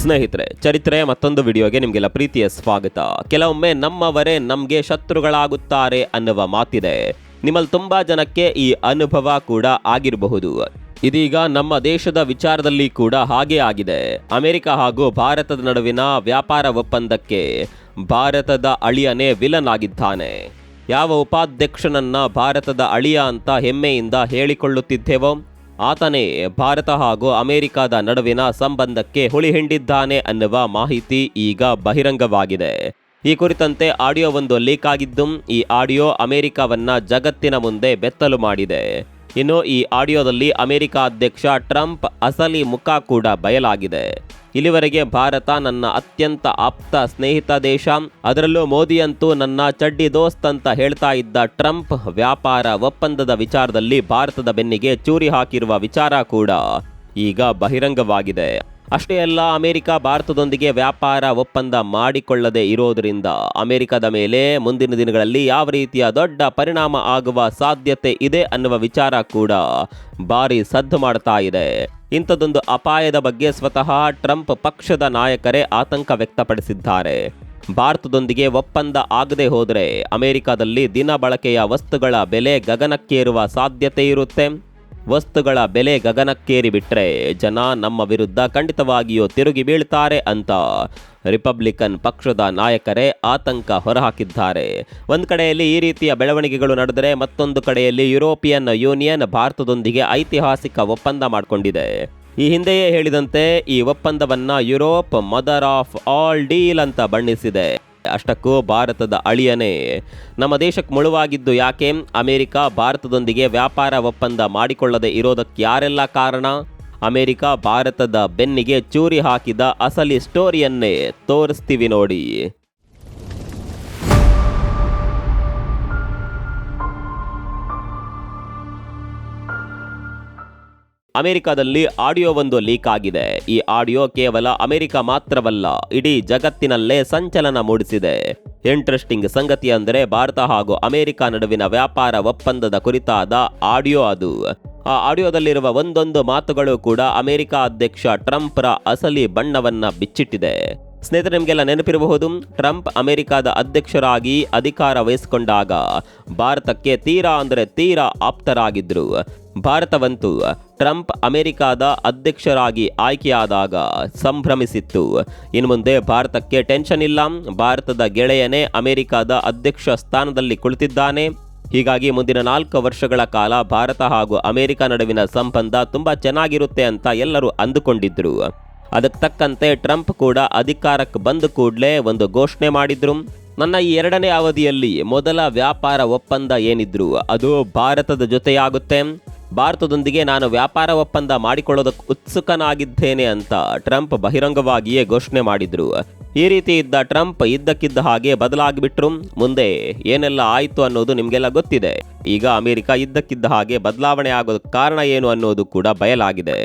ಸ್ನೇಹಿತರೆ, ಚರಿತ್ರೆ ಮತ್ತೊಂದು ವಿಡಿಯೋಗೆ ನಿಮಗೆಲ್ಲ ಪ್ರೀತಿಯ ಸ್ವಾಗತ. ಕೆಲವೊಮ್ಮೆ ನಮ್ಮವರೇ ನಮಗೆ ಶತ್ರುಗಳಾಗುತ್ತಾರೆ ಅನ್ನುವ ಮಾತಿದೆ. ನಿಮ್ಮಲ್ಲಿ ತುಂಬಾ ಜನಕ್ಕೆ ಈ ಅನುಭವ ಕೂಡ ಆಗಿರಬಹುದು. ಇದೀಗ ನಮ್ಮ ದೇಶದ ವಿಚಾರದಲ್ಲಿ ಕೂಡ ಹಾಗೆ ಆಗಿದೆ. ಅಮೆರಿಕ ಹಾಗೂ ಭಾರತದ ನಡುವಿನ ವ್ಯಾಪಾರ ಒಪ್ಪಂದಕ್ಕೆ ಭಾರತದ ಅಳಿಯನೇ ವಿಲನ್ ಆಗಿದ್ದಾನೆ. ಯಾವ ಉಪಾಧ್ಯಕ್ಷನನ್ನ ಭಾರತದ ಅಳಿಯ ಅಂತ ಹೆಮ್ಮೆಯಿಂದ ಹೇಳಿಕೊಳ್ಳುತ್ತಿದ್ದೇವೋ ಆತನೇ ಭಾರತ ಹಾಗೂ ಅಮೆರಿಕದ ನಡುವಿನ ಸಂಬಂಧಕ್ಕೆ ಹುಳಿ ಹಿಂಡಿದ್ದಾನೆ ಅನ್ನುವ ಮಾಹಿತಿ ಈಗ ಬಹಿರಂಗವಾಗಿದೆ. ಈ ಕುರಿತಂತೆ ಆಡಿಯೋವೊಂದು ಲೀಕ್ ಆಗಿದ್ದು, ಈ ಆಡಿಯೋ ಅಮೆರಿಕವನ್ನ ಜಗತ್ತಿನ ಮುಂದೆ ಬೆತ್ತಲು ಮಾಡಿದೆ. ಇನ್ನು ಈ ಆಡಿಯೋದಲ್ಲಿ ಅಮೆರಿಕ ಅಧ್ಯಕ್ಷ ಟ್ರಂಪ್ ಅಸಲಿ ಮುಖ ಕೂಡ ಬಯಲಾಗಿದೆ. ಇಲ್ಲಿವರೆಗೆ ಭಾರತ ನನ್ನ ಅತ್ಯಂತ ಆಪ್ತ ಸ್ನೇಹಿತ ದೇಶ, ಅದರಲ್ಲೂ ಮೋದಿಯಂತೂ ನನ್ನ ಚಡ್ಡಿ ದೋಸ್ತ್ ಅಂತ ಹೇಳ್ತಾ ಇದ್ದ ಟ್ರಂಪ್ ವ್ಯಾಪಾರ ಒಪ್ಪಂದದ ವಿಚಾರದಲ್ಲಿ ಭಾರತದ ಬೆನ್ನಿಗೆ ಚೂರಿ ಹಾಕಿರುವ ವಿಚಾರ ಕೂಡ ಈಗ ಬಹಿರಂಗವಾಗಿದೆ. ಅಷ್ಟೇ ಅಲ್ಲ, ಅಮೆರಿಕ ಭಾರತದೊಂದಿಗೆ ವ್ಯಾಪಾರ ಒಪ್ಪಂದ ಮಾಡಿಕೊಳ್ಳದೆ ಇರೋದರಿಂದ ಅಮೆರಿಕದ ಮೇಲೆ ಮುಂದಿನ ದಿನಗಳಲ್ಲಿ ಯಾವ ರೀತಿಯ ದೊಡ್ಡ ಪರಿಣಾಮ ಆಗುವ ಸಾಧ್ಯತೆ ಇದೆ ಅನ್ನುವ ವಿಚಾರ ಕೂಡ ಭಾರಿ ಸದ್ದು ಮಾಡ್ತಾ ಇದೆ. ಇಂಥದ್ದೊಂದು ಅಪಾಯದ ಬಗ್ಗೆ ಸ್ವತಃ ಟ್ರಂಪ್ ಪಕ್ಷದ ನಾಯಕರೇ ಆತಂಕ ವ್ಯಕ್ತಪಡಿಸಿದ್ದಾರೆ. ಭಾರತದೊಂದಿಗೆ ಒಪ್ಪಂದ ಆಗದೆ ಹೋದರೆ ಅಮೆರಿಕದಲ್ಲಿ ದಿನ ಬಳಕೆಯ ವಸ್ತುಗಳ ಬೆಲೆ ಗಗನಕ್ಕೇರುವ ಸಾಧ್ಯತೆ ಇರುತ್ತೆ. ವಸ್ತುಗಳ ಬೆಲೆ ಗಗನಕ್ಕೇರಿ ಬಿಟ್ರೆ ಜನ ನಮ್ಮ ವಿರುದ್ಧ ಖಂಡಿತವಾಗಿಯೂ ತಿರುಗಿ ಬೀಳ್ತಾರೆ ಅಂತ ರಿಪಬ್ಲಿಕನ್ ಪಕ್ಷದ ನಾಯಕರೇ ಆತಂಕ ಹೊರಹಾಕಿದ್ದಾರೆ. ಒಂದು ಕಡೆಯಲ್ಲಿ ಈ ರೀತಿಯ ಬೆಳವಣಿಗೆಗಳು ನಡೆದರೆ, ಮತ್ತೊಂದು ಕಡೆಯಲ್ಲಿ ಯುರೋಪಿಯನ್ ಯೂನಿಯನ್ ಭಾರತದೊಂದಿಗೆ ಐತಿಹಾಸಿಕ ಒಪ್ಪಂದ ಮಾಡಿಕೊಂಡಿದೆ. ಈ ಹಿಂದೆಯೇ ಹೇಳಿದಂತೆ ಈ ಒಪ್ಪಂದವನ್ನ Europe mother of all deal ಅಂತ ಬಣ್ಣಿಸಿದೆ. ಅಷ್ಟಕ್ಕೂ ಭಾರತದ ಅಳಿಯನೇ ನಮ್ಮ ದೇಶಕ್ಕೆ ಮುಳುವಾಗಿದ್ದು ಯಾಕೆ? ಅಮೆರಿಕ ಭಾರತದೊಂದಿಗೆ ವ್ಯಾಪಾರ ಒಪ್ಪಂದ ಮಾಡಿಕೊಳ್ಳದೆ ಇರೋದಕ್ಕೆ ಯಾರೆಲ್ಲ ಕಾರಣ? ಅಮೆರಿಕ ಭಾರತದ ಬೆನ್ನಿಗೆ ಚೂರಿ ಹಾಕಿದ ಅಸಲಿ ಸ್ಟೋರಿಯನ್ನೇ ತೋರಿಸ್ತೀವಿ ನೋಡಿ. ಅಮೆರಿಕದಲ್ಲಿ ಆಡಿಯೋ ಒಂದು ಲೀಕ್ ಆಗಿದೆ. ಈ ಆಡಿಯೋ ಕೇವಲ ಅಮೆರಿಕ ಮಾತ್ರವಲ್ಲ, ಇಡೀ ಜಗತ್ತಿನಲ್ಲೇ ಸಂಚಲನ ಮೂಡಿಸಿದೆ. ಇಂಟ್ರೆಸ್ಟಿಂಗ್ ಸಂಗತಿ ಅಂದರೆ ಭಾರತ ಹಾಗೂ ಅಮೆರಿಕ ನಡುವಿನ ವ್ಯಾಪಾರ ಒಪ್ಪಂದದ ಕುರಿತಾದ ಆಡಿಯೋ ಅದು. ಆ ಆಡಿಯೋದಲ್ಲಿರುವ ಒಂದೊಂದು ಮಾತುಗಳು ಕೂಡ ಅಮೆರಿಕ ಅಧ್ಯಕ್ಷ ಟ್ರಂಪ್ರ ಅಸಲಿ ಬಣ್ಣವನ್ನ ಬಿಚ್ಚಿಟ್ಟಿದೆ. ಸ್ನೇಹಿತರೆ, ನಿಮಗೆಲ್ಲ ನೆನಪಿರಬಹುದು, ಟ್ರಂಪ್ ಅಮೆರಿಕದ ಅಧ್ಯಕ್ಷರಾಗಿ ಅಧಿಕಾರ ವಹಿಸಿಕೊಂಡಾಗ ಭಾರತಕ್ಕೆ ತೀರಾ ಆಪ್ತರಾಗಿದ್ರು. ಭಾರತವಂತೂ ಟ್ರಂಪ್ ಅಮೆರಿಕದ ಅಧ್ಯಕ್ಷರಾಗಿ ಆಯ್ಕೆಯಾದಾಗ ಸಂಭ್ರಮಿಸಿತ್ತು. ಇನ್ನು ಮುಂದೆ ಭಾರತಕ್ಕೆ ಟೆನ್ಷನ್ ಇಲ್ಲ, ಭಾರತದ ಗೆಳೆಯನೇ ಅಮೆರಿಕದ ಅಧ್ಯಕ್ಷ ಸ್ಥಾನದಲ್ಲಿ ಕುಳಿತಿದ್ದಾನೆ. ಹೀಗಾಗಿ ಮುಂದಿನ 4 ವರ್ಷಗಳ ಕಾಲ ಭಾರತ ಹಾಗೂ ಅಮೆರಿಕ ನಡುವಿನ ಸಂಬಂಧ ತುಂಬಾ ಚೆನ್ನಾಗಿರುತ್ತೆ ಅಂತ ಎಲ್ಲರೂ ಅಂದುಕೊಂಡಿದ್ರು. ಅದಕ್ಕೆ ತಕ್ಕಂತೆ ಟ್ರಂಪ್ ಕೂಡ ಅಧಿಕಾರಕ್ಕೆ ಬಂದ ಕೂಡಲೇ ಒಂದು ಘೋಷಣೆ ಮಾಡಿದ್ರು. ನನ್ನ ಈ 2ನೇ ಅವಧಿಯಲ್ಲಿ ಮೊದಲ ವ್ಯಾಪಾರ ಒಪ್ಪಂದ ಏನಿದ್ರು ಅದು ಭಾರತದ ಜೊತೆಯಾಗುತ್ತೆ. ಭಾರತದೊಂದಿಗೆ ನಾನು ವ್ಯಾಪಾರ ಒಪ್ಪಂದ ಮಾಡಿಕೊಳ್ಳೋದಕ್ಕೆ ಉತ್ಸುಕನಾಗಿದ್ದೇನೆ ಅಂತ ಟ್ರಂಪ್ ಬಹಿರಂಗವಾಗಿಯೇ ಘೋಷಣೆ ಮಾಡಿದ್ರು. ಈ ರೀತಿ ಇದ್ದ ಟ್ರಂಪ್ ಇದ್ದಕ್ಕಿದ್ದ ಹಾಗೆ ಬದಲಾಗಿಬಿಟ್ರು. ಮುಂದೆ ಏನೆಲ್ಲ ಆಯಿತು ಅನ್ನೋದು ನಿಮಗೆಲ್ಲ ಗೊತ್ತಿದೆ. ಈಗ ಅಮೆರಿಕ ಇದ್ದಕ್ಕಿದ್ದ ಹಾಗೆ ಬದಲಾವಣೆ ಆಗೋದಕ್ಕೆ ಕಾರಣ ಏನು ಅನ್ನೋದು ಕೂಡ ಬಯಲಾಗಿದೆ.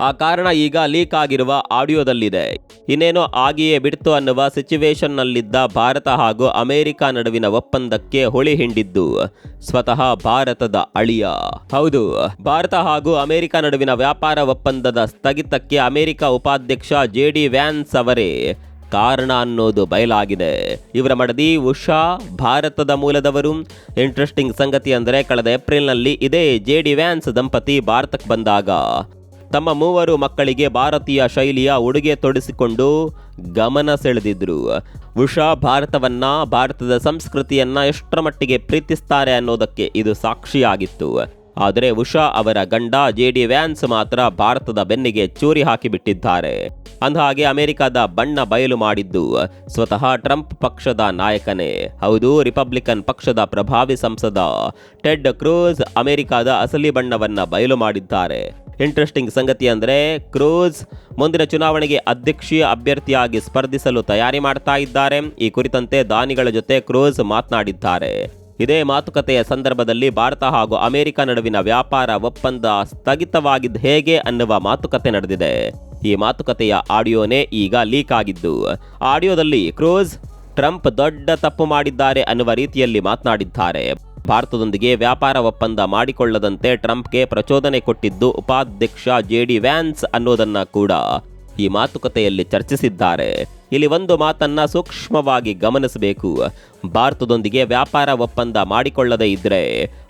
ಆ ಕಾರಣ ಈಗ ಲೀಕ್ ಆಗಿರುವ ಆಡಿಯೋದಲ್ಲಿದೆ. ಇನ್ನೇನೋ ಆಗಿಯೇ ಬಿಡ್ತು ಅನ್ನುವ ಸಿಚುವೇಶನ್ನಲ್ಲಿದ್ದ ಭಾರತ ಹಾಗೂ ಅಮೆರಿಕ ನಡುವಿನ ಒಪ್ಪಂದಕ್ಕೆ ಹುಳಿ ಹಿಂಡಿದ್ದು ಸ್ವತಃ ಭಾರತದ ಅಳಿಯ. ಹೌದು, ಭಾರತ ಹಾಗೂ ಅಮೆರಿಕ ನಡುವಿನ ವ್ಯಾಪಾರ ಒಪ್ಪಂದದ ಸ್ಥಗಿತಕ್ಕೆ ಅಮೆರಿಕ ಉಪಾಧ್ಯಕ್ಷ JD ವ್ಯಾನ್ಸ್ ಅವರೇ ಕಾರಣ ಅನ್ನೋದು ಬಯಲಾಗಿದೆ. ಇವರ ಮಡದಿ ಉಷಾ ಭಾರತದ ಮೂಲದವರು. ಇಂಟ್ರೆಸ್ಟಿಂಗ್ ಸಂಗತಿ ಅಂದರೆ ಕಳೆದ ಏಪ್ರಿಲ್ನಲ್ಲಿ ಇದೇ JD ವ್ಯಾನ್ಸ್ ದಂಪತಿ ಭಾರತಕ್ಕೆ ಬಂದಾಗ ತಮ್ಮ 3 ಮಕ್ಕಳಿಗೆ ಭಾರತೀಯ ಶೈಲಿಯ ಉಡುಗೆ ತೊಡಿಸಿಕೊಂಡು ಗಮನ ಸೆಳೆದಿದ್ರು. ಉಷಾ ಭಾರತದ ಸಂಸ್ಕೃತಿಯನ್ನ ಎಷ್ಟರ ಮಟ್ಟಿಗೆ ಪ್ರೀತಿಸ್ತಾರೆ ಅನ್ನೋದಕ್ಕೆ ಇದು ಸಾಕ್ಷಿಯಾಗಿತ್ತು. ಆದರೆ ಉಷಾ ಅವರ ಗಂಡ JD ವ್ಯಾನ್ಸ್ ಮಾತ್ರ ಭಾರತದ ಬೆನ್ನಿಗೆ ಚೂರಿ ಹಾಕಿಬಿಟ್ಟಿದ್ದಾರೆ. ಅಂದಹಾಗೆ ಅಮೆರಿಕದ ಬಣ್ಣ ಬಯಲು ಮಾಡಿದ್ದು ಸ್ವತಃ ಟ್ರಂಪ್ ಪಕ್ಷದ ನಾಯಕನೇ. ಹೌದು, ರಿಪಬ್ಲಿಕನ್ ಪಕ್ಷದ ಪ್ರಭಾವಿ ಸಂಸದ ಟೆಡ್ ಕ್ರೂಜ್ ಅಮೆರಿಕದ ಅಸಲಿ ಬಣ್ಣವನ್ನ ಬಯಲು ಮಾಡಿದ್ದಾರೆ. ಇಂಟ್ರೆಸ್ಟಿಂಗ್ ಸಂಗತಿ ಅಂದರೆ ಕ್ರೂಜ್ ಮುಂದಿನ ಚುನಾವಣೆಗೆ ಅಧ್ಯಕ್ಷೀಯ ಅಭ್ಯರ್ಥಿಯಾಗಿ ಸ್ಪರ್ಧಿಸಲು ತಯಾರಿ ಮಾಡ್ತಾ ಇದ್ದಾರೆ. ಈ ಕುರಿತಂತೆ ದಾನಿಗಳ ಜೊತೆ ಕ್ರೂಜ್ ಮಾತನಾಡಿದ್ದಾರೆ. ಇದೇ ಮಾತುಕತೆಯ ಸಂದರ್ಭದಲ್ಲಿ ಭಾರತ ಹಾಗೂ ಅಮೆರಿಕ ನಡುವಿನ ವ್ಯಾಪಾರ ಒಪ್ಪಂದ ಸ್ಥಗಿತವಾಗಿದ್ದು ಹೇಗೆ ಅನ್ನುವ ಮಾತುಕತೆ ನಡೆದಿದೆ. ಈ ಮಾತುಕತೆಯ ಆಡಿಯೋನೇ ಈಗ ಲೀಕ್ ಆಗಿದ್ದು, ಆಡಿಯೋದಲ್ಲಿ ಕ್ರೂಜ್ ಟ್ರಂಪ್ ದೊಡ್ಡ ತಪ್ಪು ಮಾಡಿದ್ದಾರೆ ಅನ್ನುವ ರೀತಿಯಲ್ಲಿ ಮಾತನಾಡಿದ್ದಾರೆ. ಭಾರತದೊಂದಿಗೆ ವ್ಯಾಪಾರ ಒಪ್ಪಂದ ಮಾಡಿಕೊಳ್ಳದಂತೆ ಟ್ರಂಪ್ಗೆ ಪ್ರಚೋದನೆ ಕೊಟ್ಟಿದ್ದು ಉಪಾಧ್ಯಕ್ಷ JD ವ್ಯಾನ್ಸ್ ಅನ್ನೋದನ್ನ ಕೂಡ ಈ ಮಾತುಕತೆಯಲ್ಲಿ ಚರ್ಚಿಸಿದ್ದಾರೆ. ಇಲ್ಲಿ ಒಂದು ಮಾತನ್ನ ಸೂಕ್ಷ್ಮವಾಗಿ ಗಮನಿಸಬೇಕು. ಭಾರತದೊಂದಿಗೆ ವ್ಯಾಪಾರ ಒಪ್ಪಂದ ಮಾಡಿಕೊಳ್ಳದೇ ಇದ್ರೆ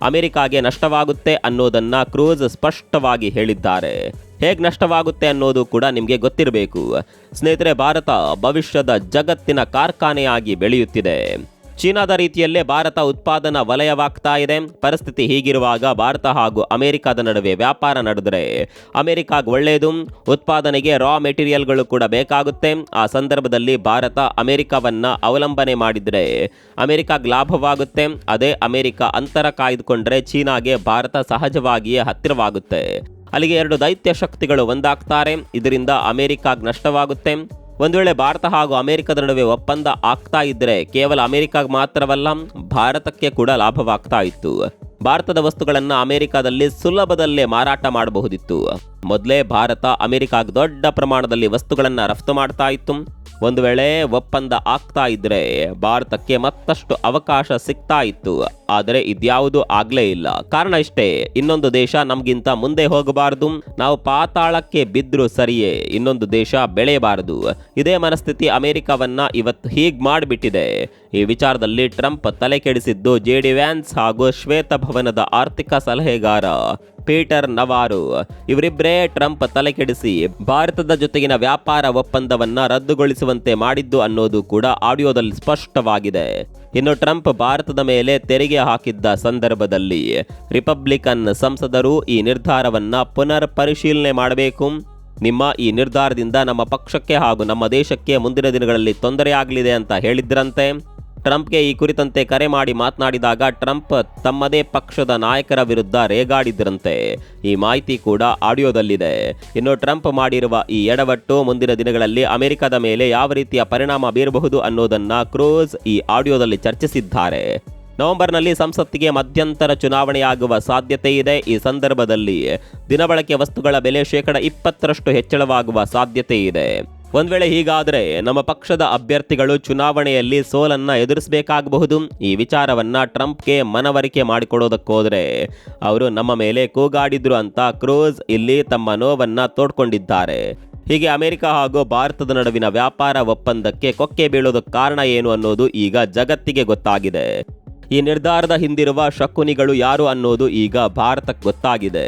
ಅಮೆರಿಕಾಗೆ ನಷ್ಟವಾಗುತ್ತೆ ಅನ್ನೋದನ್ನ ಕ್ರೂಸ್ ಸ್ಪಷ್ಟವಾಗಿ ಹೇಳಿದ್ದಾರೆ. ಹೇಗೆ ನಷ್ಟವಾಗುತ್ತೆ ಅನ್ನೋದು ಕೂಡ ನಿಮಗೆ ಗೊತ್ತಿರಬೇಕು. ಸ್ನೇಹಿತರೆ, ಭಾರತ ಭವಿಷ್ಯದ ಜಗತ್ತಿನ ಕಾರ್ಖಾನೆಯಾಗಿ ಬೆಳೆಯುತ್ತಿದೆ. ಚೀನಾದ ರೀತಿಯಲ್ಲೇ ಭಾರತ ಉತ್ಪಾದನಾ ವಲಯವಾಗ್ತಾ ಇದೆ. ಪರಿಸ್ಥಿತಿ ಹೀಗಿರುವಾಗ ಭಾರತ ಹಾಗೂ ಅಮೆರಿಕದ ನಡುವೆ ವ್ಯಾಪಾರ ನಡೆದರೆ ಅಮೆರಿಕಾಗೆ ಒಳ್ಳೆಯದು. ಉತ್ಪಾದನೆಗೆ ರಾ ಮೆಟೀರಿಯಲ್ಗಳು ಕೂಡ ಬೇಕಾಗುತ್ತೆ. ಆ ಸಂದರ್ಭದಲ್ಲಿ ಭಾರತ ಅಮೆರಿಕವನ್ನ ಅವಲಂಬನೆ ಮಾಡಿದರೆ ಅಮೆರಿಕಾಗೆ ಲಾಭವಾಗುತ್ತೆ. ಅದೇ ಅಮೆರಿಕ ಅಂತರ ಕಾಯ್ದುಕೊಂಡ್ರೆ ಚೀನಾಗೆ ಭಾರತ ಸಹಜವಾಗಿಯೇ ಹತ್ತಿರವಾಗುತ್ತೆ. ಅಲ್ಲಿಗೆ ಎರಡು ದೈತ್ಯ ಶಕ್ತಿಗಳು ಒಂದಾಗ್ತಾರೆ. ಇದರಿಂದ ಅಮೆರಿಕಾಗೆ ನಷ್ಟವಾಗುತ್ತೆ. ಒಂದು ವೇಳೆ ಭಾರತ ಹಾಗೂ ಅಮೆರಿಕದ ನಡುವೆ ಒಪ್ಪಂದ ಆಗ್ತಾ ಇದ್ರೆ ಕೇವಲ ಅಮೆರಿಕಾಗೆ ಮಾತ್ರವಲ್ಲ, ಭಾರತಕ್ಕೆ ಕೂಡ ಲಾಭವಾಗ್ತಾ ಇತ್ತು. ಭಾರತದ ವಸ್ತುಗಳನ್ನು ಅಮೆರಿಕದಲ್ಲಿ ಸುಲಭದಲ್ಲೇ ಮಾರಾಟ ಮಾಡಬಹುದಿತ್ತು. ಮೊದಲೇ ಭಾರತ ಅಮೆರಿಕಾಗೆ ದೊಡ್ಡ ಪ್ರಮಾಣದಲ್ಲಿ ವಸ್ತುಗಳನ್ನು ರಫ್ತು ಮಾಡ್ತಾ ಇತ್ತು. ಒಂದು ವೇಳೆ ಒಪ್ಪಂದ ಆಗ್ತಾ ಇದ್ರೆ ಭಾರತಕ್ಕೆ ಮತ್ತಷ್ಟು ಅವಕಾಶ ಸಿಗ್ತಾ ಇತ್ತು. ಆದರೆ ಇದ್ಯಾವುದೂ ಆಗ್ಲೇ ಇಲ್ಲ. ಕಾರಣ ಇಷ್ಟೇ, ಇನ್ನೊಂದು ದೇಶ ನಮ್ಗಿಂತ ಮುಂದೆ ಹೋಗಬಾರದು, ನಾವು ಪಾತಾಳಕ್ಕೆ ಬಿದ್ದರೂ ಸರಿಯೇ, ಇನ್ನೊಂದು ದೇಶ ಬೆಳೆಯಬಾರದು. ಇದೇ ಮನಸ್ಥಿತಿ ಅಮೆರಿಕವನ್ನ ಇವತ್ತು ಹೀಗ್ ಮಾಡಿಬಿಟ್ಟಿದೆ. ಈ ವಿಚಾರದಲ್ಲಿ ಟ್ರಂಪ್ ತಲೆ ಕೆಡಿಸಿದ್ದು ಜೆಡಿ ವ್ಯಾನ್ಸ್ ಹಾಗೂ ಶ್ವೇತಭವನದ ಆರ್ಥಿಕ ಸಲಹೆಗಾರ ಪೀಟರ್ ನವಾರೋ. ಇವರಿಬ್ಬರೇ ಟ್ರಂಪ್ ತಲೆ ಕೆಡಿಸಿ ಭಾರತದ ಜೊತೆಗಿನ ವ್ಯಾಪಾರ ಒಪ್ಪಂದವನ್ನ ರದ್ದುಗೊಳಿಸುವಂತೆ ಮಾಡಿದ್ದು ಅನ್ನೋದು ಕೂಡ ಆಡಿಯೋದಲ್ಲಿ ಸ್ಪಷ್ಟವಾಗಿದೆ. ಇನ್ನು ಟ್ರಂಪ್ ಭಾರತದ ಮೇಲೆ ತೆರಿಗೆ ಹಾಕಿದ್ದ ಸಂದರ್ಭದಲ್ಲಿ ರಿಪಬ್ಲಿಕನ್ ಸಂಸದರು ಈ ನಿರ್ಧಾರವನ್ನ ಪುನರ್ ಪರಿಶೀಲನೆ ಮಾಡಬೇಕು. ನಿಮ್ಮ ಈ ನಿರ್ಧಾರದಿಂದ ನಮ್ಮ ಪಕ್ಷಕ್ಕೆ ಹಾಗೂ ನಮ್ಮ ದೇಶಕ್ಕೆ ಮುಂದಿನ ದಿನಗಳಲ್ಲಿ ತೊಂದರೆಯಾಗಲಿದೆ ಅಂತ ಹೇಳಿದ್ರಂತೆ. ಟ್ರಂಪ್ಗೆ ಈ ಕುರಿತಂತೆ ಕರೆ ಮಾಡಿ ಮಾತನಾಡಿದಾಗ ಟ್ರಂಪ್ ತಮ್ಮದೇ ಪಕ್ಷದ ನಾಯಕರ ವಿರುದ್ಧ ರೇಗಾಡಿದ್ರಂತೆ. ಈ ಮಾಹಿತಿ ಕೂಡ ಆಡಿಯೋದಲ್ಲಿದೆ. ಇನ್ನು ಟ್ರಂಪ್ ಮಾಡಿರುವ ಈ ಎಡವಟ್ಟು ಮುಂದಿನ ದಿನಗಳಲ್ಲಿ ಅಮೆರಿಕದ ಮೇಲೆ ಯಾವ ರೀತಿಯ ಪರಿಣಾಮ ಬೀರಬಹುದು ಅನ್ನೋದನ್ನ ಕ್ರೂಸ್ ಈ ಆಡಿಯೋದಲ್ಲಿ ಚರ್ಚಿಸಿದ್ದಾರೆ. ನವೆಂಬರ್ನಲ್ಲಿ ಸಂಸತ್ತಿಗೆ ಮಧ್ಯಂತರ ಚುನಾವಣೆಯಾಗುವ ಸಾಧ್ಯತೆ ಇದೆ. ಈ ಸಂದರ್ಭದಲ್ಲಿ ದಿನಬಳಕೆ ವಸ್ತುಗಳ ಬೆಲೆ 20% ಹೆಚ್ಚಳವಾಗುವ ಸಾಧ್ಯತೆ ಇದೆ. ಒಂದ್ ವೇಳೆ ಹೀಗಾದ್ರೆ ನಮ್ಮ ಪಕ್ಷದ ಅಭ್ಯರ್ಥಿಗಳು ಚುನಾವಣೆಯಲ್ಲಿ ಸೋಲನ್ನ ಎದುರಿಸಬೇಕಾಗಬಹುದು. ಈ ವಿಚಾರವನ್ನ ಟ್ರಂಪ್ಗೆ ಮನವರಿಕೆ ಮಾಡಿಕೊಡೋದಕ್ಕೋದ್ರೆ ಅವರು ನಮ್ಮ ಮೇಲೆ ಕೂಗಾಡಿದ್ರು ಅಂತ ಕ್ರೂಸ್ ಇಲ್ಲಿ ತಮ್ಮ ನೋವನ್ನ ತೋಡ್ಕೊಂಡಿದ್ದಾರೆ. ಹೀಗೆ ಅಮೆರಿಕ ಹಾಗೂ ಭಾರತದ ನಡುವಿನ ವ್ಯಾಪಾರ ಒಪ್ಪಂದಕ್ಕೆ ಕೊಕ್ಕೆ ಬೀಳೋದಕ್ಕೆ ಕಾರಣ ಏನು ಅನ್ನೋದು ಈಗ ಜಗತ್ತಿಗೆ ಗೊತ್ತಾಗಿದೆ. ಈ ನಿರ್ಧಾರದ ಹಿಂದಿರುವ ಶಕುನಿಗಳು ಯಾರು ಅನ್ನೋದು ಈಗ ಭಾರತಕ್ಕೆ ಗೊತ್ತಾಗಿದೆ.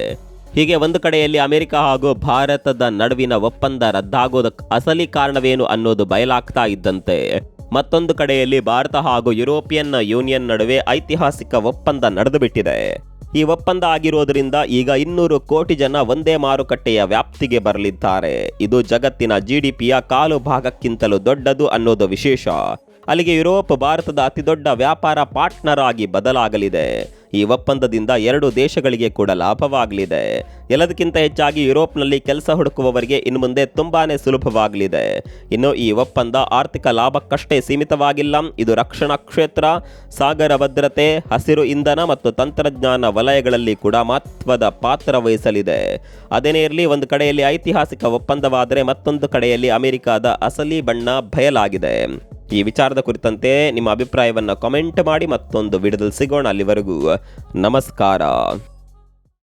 ಹೀಗೆ ಒಂದು ಕಡೆಯಲ್ಲಿ ಅಮೆರಿಕ ಹಾಗೂ ಭಾರತದ ನಡುವಿನ ಒಪ್ಪಂದ ರದ್ದಾಗೋದಕ್ಕೆ ಅಸಲಿ ಕಾರಣವೇನು ಅನ್ನೋದು ಬಯಲಾಗ್ತಾ ಇದ್ದಂತೆ ಮತ್ತೊಂದು ಕಡೆಯಲ್ಲಿ ಭಾರತ ಹಾಗೂ ಯುರೋಪಿಯನ್ ಯೂನಿಯನ್ ನಡುವೆ ಐತಿಹಾಸಿಕ ಒಪ್ಪಂದ ನಡೆದುಬಿಟ್ಟಿದೆ. ಈ ಒಪ್ಪಂದ ಆಗಿರೋದ್ರಿಂದ ಈಗ 200 ಕೋಟಿ ಜನ ಒಂದೇ ಮಾರುಕಟ್ಟೆಯ ವ್ಯಾಪ್ತಿಗೆ ಬರಲಿದ್ದಾರೆ. ಇದು ಜಗತ್ತಿನ GDPಯ ಕಾಲು ಭಾಗಕ್ಕಿಂತಲೂ ದೊಡ್ಡದು ಅನ್ನೋದು ವಿಶೇಷ. ಅಲ್ಲಿಗೆ ಯುರೋಪ್ ಭಾರತದ ಅತಿದೊಡ್ಡ ವ್ಯಾಪಾರ ಪಾರ್ಟ್ನರ್ ಆಗಿ ಬದಲಾಗಲಿದೆ. ಈ ಒಪ್ಪಂದದಿಂದ 2 ದೇಶಗಳಿಗೆ ಕೂಡ ಲಾಭವಾಗಲಿದೆ. ಎಲ್ಲದಕ್ಕಿಂತ ಹೆಚ್ಚಾಗಿ ಯುರೋಪ್ನಲ್ಲಿ ಕೆಲಸ ಹುಡುಕುವವರಿಗೆ ಇನ್ನು ಮುಂದೆ ತುಂಬಾನೇ ಸುಲಭವಾಗಲಿದೆ. ಇನ್ನು ಈ ಒಪ್ಪಂದ ಆರ್ಥಿಕ ಲಾಭಕ್ಕಷ್ಟೇ ಸೀಮಿತವಾಗಿಲ್ಲ. ಇದು ರಕ್ಷಣಾ ಕ್ಷೇತ್ರ, ಸಾಗರ ಭದ್ರತೆ, ಹಸಿರು ಇಂಧನ ಮತ್ತು ತಂತ್ರಜ್ಞಾನ ವಲಯಗಳಲ್ಲಿ ಕೂಡ ಮಹತ್ವದ ಪಾತ್ರ ವಹಿಸಲಿದೆ. ಅದೇನೇ ಇರಲಿ, ಒಂದು ಕಡೆಯಲ್ಲಿ ಐತಿಹಾಸಿಕ ಒಪ್ಪಂದವಾದರೆ ಮತ್ತೊಂದು ಕಡೆಯಲ್ಲಿ ಅಮೆರಿಕದ ಅಸಲಿ ಬಣ್ಣ ಬಯಲಾಗಿದೆ. ಈ ವಿಚಾರದ ಕುರಿತಂತೆ ನಿಮ್ಮ ಅಭಿಪ್ರಾಯವನ್ನು ಕಾಮೆಂಟ್ ಮಾಡಿ. ಮತ್ತೊಂದು ವಿಡಿಯೋದಲ್ಲಿ ಸಿಗೋಣ. ಅಲ್ಲಿವರೆಗೂ ನಮಸ್ಕಾರ.